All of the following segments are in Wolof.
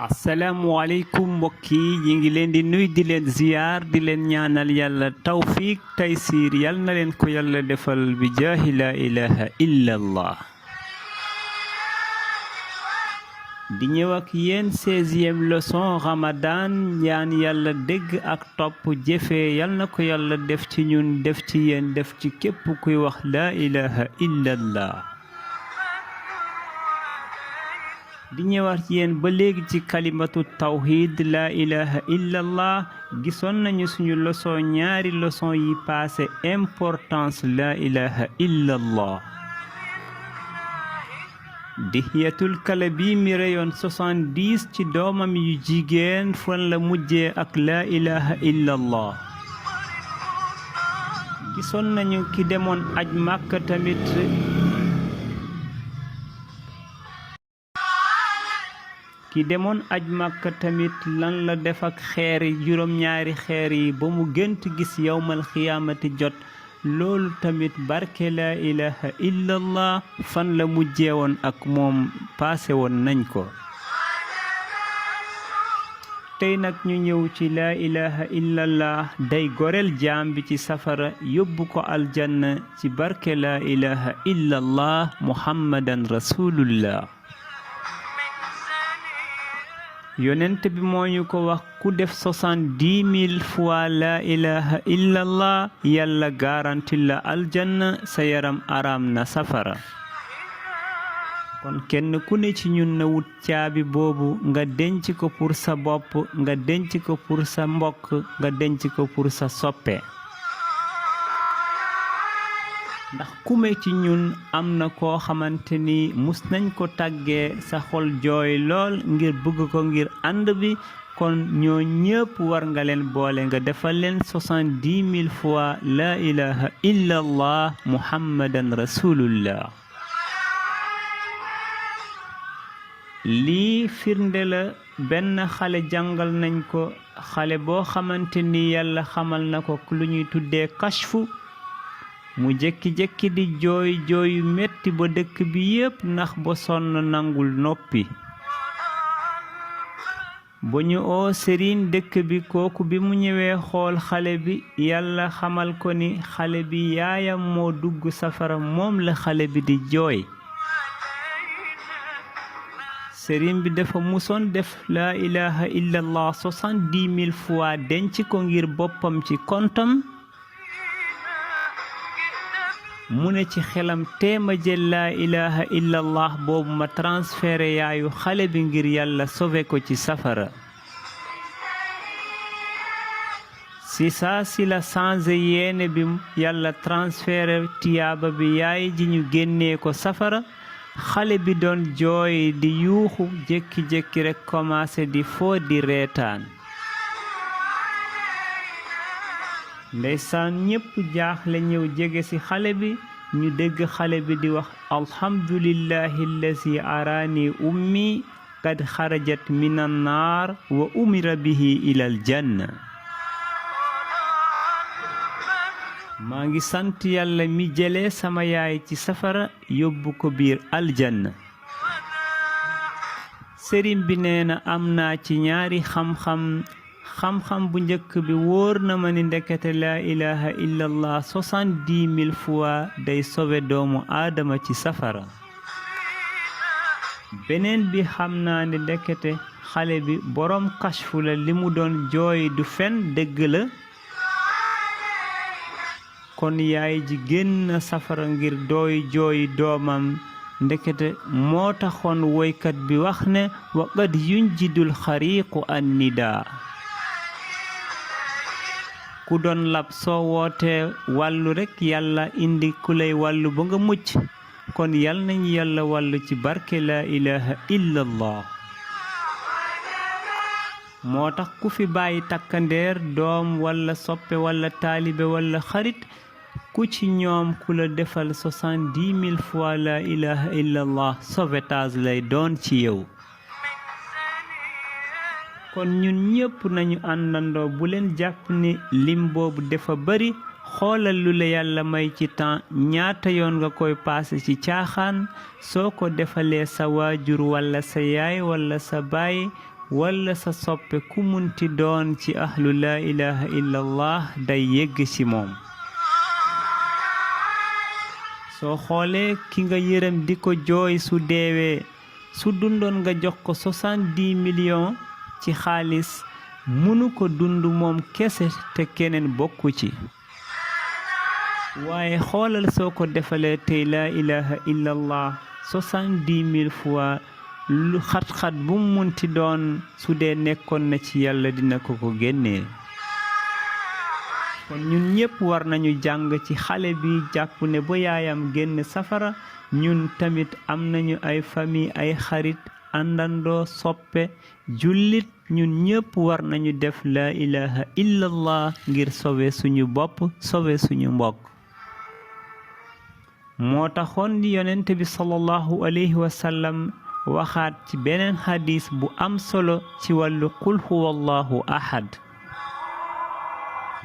asalaamualeykum mbokk yi ñi ngi leen di nuy di leen ziyaar di leen ñaanal yàlla tawfiq taysiir yal na leen ko yàlla defal bi jaahi laa ilaha illa allah di ñëw ak yéen 16e leçon ramadan ñaan yàlla dégg ak topp jëfee yal na ko yàlla def ci ñun def ci yéen def ci képp kuy wax laa ilaha illa allah di ñëwaat yéen ba léegi ci kalimatu tawhid la ilaha illallah gisoon nañu suñu leçon ñaari leçon yi passé importance la ilaha illallah Dihyatul Kalbi mi reyoon 70 ci doomam yu jigéen fan la mujjee ak la ilaha illallah gisoon nañu ki demoon aj Makka tamit lan la def ak xeer yi juróom-ñaari xeer yi ba mu gënt gis yawmal xiyaamati jot loolu tamit barke laa ilaha illallah fan la mujjee woon ak moom paase woon nañ ko tey nag ñu ñëw ci laa ilaha illallah day goreel jaam bi ci safara yóbbu ko aljanna ci barke laa ilaha illallah muhammadan rasulullah yonent bi moo ñu ko wax ku def 70 000 fois la ilaha illallah yàlla garanti la aljanna sa yaram araam na safara kon kenn ku ne ci ñun na wut caabi boobu nga denc ko pour sa bopp nga denc ko pour sa mbokk nga denc ko pour sa soppe ndax kume ci ñun am na koo xamante ni mus nañ ko tàggee sa xol jooy lool ngir bëgg ko ngir ànd bi kon ñoo ñépp war nga leen boole nga defal leen 70 000 fois la ilaha illallah muhammadan rasulullah lii firnde la benn xale jàngal nañ ko xale boo xamante ni yàlla xamal na ko lu ñuy tuddee kashfu mu jékki-jékki di jooy jooyu metti ba dëkk bi yépp ndax ba sonn nangul noppi ba ñu oo sëriñ dëkk bi kooku bi mu ñëwee xool xale bi yàlla xamal ko ni xale bi yaayam moo dugg safara moom la xale bi di jooy sëriñ bi dafa musoon def laa ilaha illallah 70 000 fois denc ko ngir boppam ci kontam mu ne ci xelam téema jël laa ilaha illallah boobu ma transféré yaayu xale bi ngir yàlla sauvé ko ci safara si saa si la changé yéene bi yàlla transféré tiyaaba bi yaay ji ñu génnee ko safara xale bi doon jooy di yuuxu jékki-jékki rekk commencé di foo di reetaan ndeysaan ñépp jaaxle ñëw jege ci xale bi ñu dégg xale bi di wax alhamdulillahi allazi araani ummi qad xarajat minan naar wa umira bihi ilal janna maa ngi sant yàlla mi jële sama yaay ci safara yóbbu ko biir aljanna sëriñ bi nee na am naa ci ñaari xam-xam bu njëkk bi wóor na ma ni ndekete laa ilaha illallah 70 000 fois day sowe doomu aadama ci safara beneen bi xam naa ni ndekete xale bi boroom kashfu la li mu doon jooy du fen dëgg la kon yaay ji génn safara ngir dooy jooy doomam ndekete moo taxoon woykat bi wax ne wa qad yunjidul xariiqu an nidaa ku doon lab soo wootee wàllu rekk yàlla indi ku lay wàllu ba nga mucc kon yal nañu yàlla wàllu ci barke laa ilaha illallah moo tax ku fi bàyyi takkandeer doom walla soppe walla taalibe walla xarit ku ci ñoom ku la defal 70 000 fois laa ilaha illallah sauvetage lay doon ci yow kon ñun ñépp nañu àndandoo bu leen jàpp ni lim boobu dafa bari xoolal lu la yàlla may ci temps ñaata yoon nga koy paase ci caaxaan soo ko defalee sa waajur walla sa yaay walla sa baay walla sa soppe ku munti doon ci ahlu laa ilaha illallah day yegg ci moom soo xoolee ki nga yërëm di ko jooy su deewee su dundoon nga jox ko 70 millions ci xaalis munu ko dund moom kese te keneen bokku ci waaye xoolal soo ko defalee tey laa ilaha illallah 70 000 fois lu xat-xat bu mu munti doon su dee nekkoon na ci yàlla dina ko ko génnee kon ñun ñépp war nañu jàng ci xale bi jàpp ne ba yaayam génn safara ñun tamit am nañu ay famille ay xarit àndandoo soppe jullit ñun ñépp war nañu def laa ilaha illallah ngir sauver suñu bopp sauver suñu mbokk moo taxoon di yonent bi sallallahu alayhi wa sallam waxaat ci beneen xadis bu am solo ci wàllu qul huwallahu ahad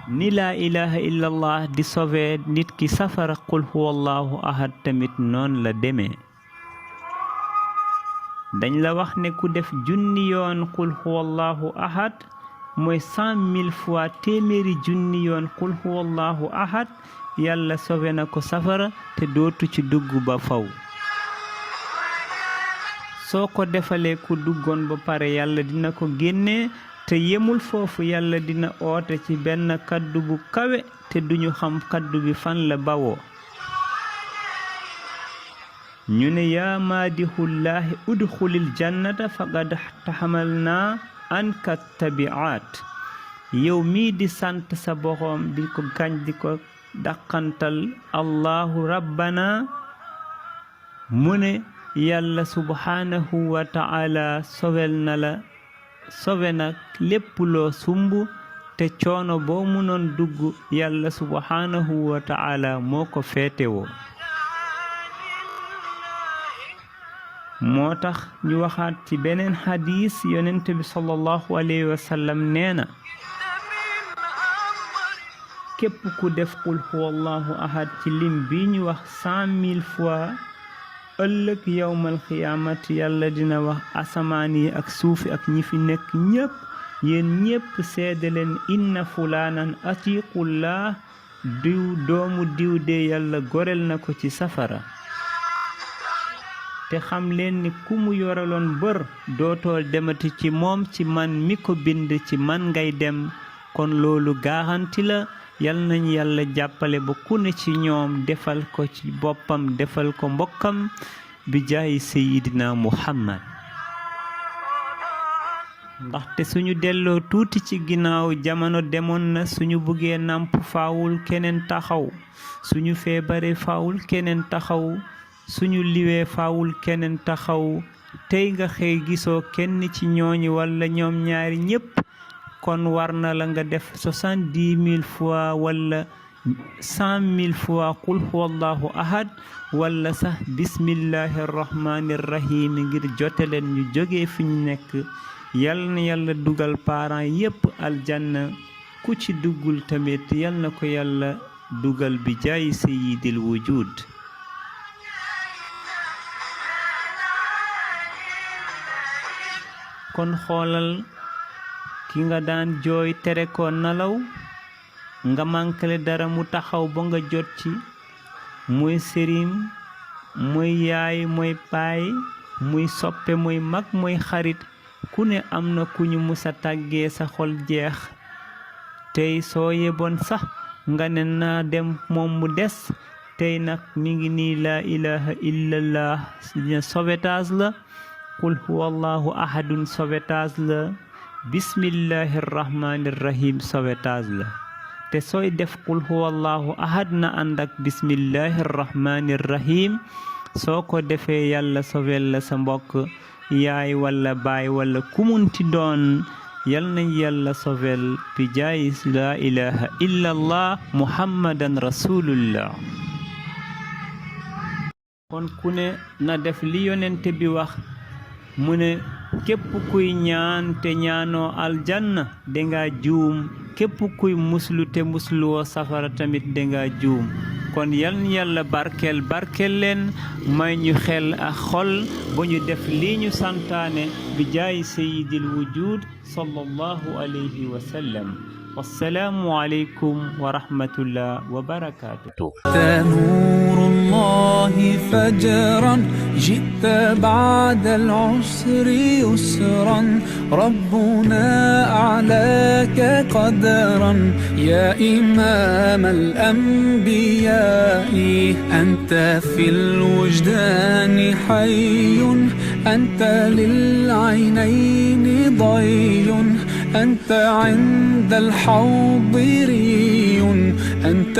ni laa ilaha illallah di sauver nit ki safara qul huwallahu ahad tamit noon la demee dañ la wax ne ku def junni yoon qul huwallahu ahad mooy 100 000 fois téeméeri junni yoon qul huwallahu ahad yàlla sauver na ko safara te dootu ci dugg ba faw soo ko defalee ku duggoon ba pare yàlla dina ko génne te yemul foofu yàlla dina oote ci benn kaddu bu kawe te duñu xam kaddu bi fan la bawoo ñu ne yaa maadihullaahi udxulil jannata faqad taxamalna anka tabi'at yow mii di sant sa borom di ko gañ di ko daqantal allahu rabbana mu ne yàlla subhaanahu wa ta'ala sowel na la sowe nag lépp loo sumb te coono boo munoon dugg yàlla subhaanahu wa ta'ala moo ko féetewoo moo tax ñu waxaat ci beneen xadiis yonent bi sallallahu alayhi wa sallam nee na képp ku def qul huwallahu ahad ci lim bi ñu wax 100 000 fois ëllëg yawmal xiyaamati yàlla dina wax asamaan yi ak suufi ak ñi fi nekk ñépp yéen ñépp seede leen inna fulaanan atiqullah diw doomu diw de yàlla gorel na ko ci safara te xam leen ni ku mu yoraloon bër dootoo demati ci moom ci man mi ko bind ci man ngay dem kon loolu garanti la yal nañu yàlla jàppale ba ku ne ci ñoom defal ko ci boppam defal ko mbokkam bi jaay sayidina muhammad ndaxte suñu delloo tuuti ci ginnaaw jamono demoon na suñu buggee nàmp faawul keneen taxaw suñu feebare faawul keneen taxaw suñu liwee faawul keneen taxaw tey nga xëy gisoo kenn ci ñooñu walla ñoom ñaari ñépp kon war na la nga def 70 000 fois walla 100 000 fois qul huwallahu ahad walla sax bismillahi rahmani rahim ngir joteleen ñu jóge fi ñu nekk yal na yàlla dugal parents yépp aljanna ku ci duggul tamit yal na ko yàlla dugal bi jaay sayyidil wujud kon xoolal ki nga daan jooy tere ko nalaw nga mànkale dara mu taxaw ba nga jot ci muy sëriñ muy yaay muy paay muy soppe muy mag muy xarit ku ne am na ku ñu musa tàggee sa xol jeex tey soo yeboon sax nga ne naa dem moom mu des tey nag mi ngi nii laa ilaha illallah sauvetage la qul huwallahu ahadun sauvetage la bismillahi rahmani rahim sauvetage la te sooy def qul huwallahu ahad na ànd ak bismillahi rahmani rahim soo ko defee yàlla sauvel la sa mbokk yaay walla baay walla kumunti doon yal nañ yàlla sauvel bi jaay laa ilaha illallah muhammadan rasulullah kon ku ne na def li yonente bi wax mu ne képp kuy ñaan te ñaanoo aljanna danga juum képp kuy muslu te musluwoo safara tamit danga juum kon yal na yàlla barkeel leen may ñu xel ak xol ba ñu def lii ñu santaane bi jaay sayyidil wujud sallallahu alayhi wa sallam wassalaamu aleykum wa rahmatullah wa barakatuh نور الله فجرا جئت بعد العسر يسرا ربنا أعلاك قدرا يا إمام الأنبياء أنت في الوجدان حي أنت للعينين ضي أنت عند الحوض ري أنت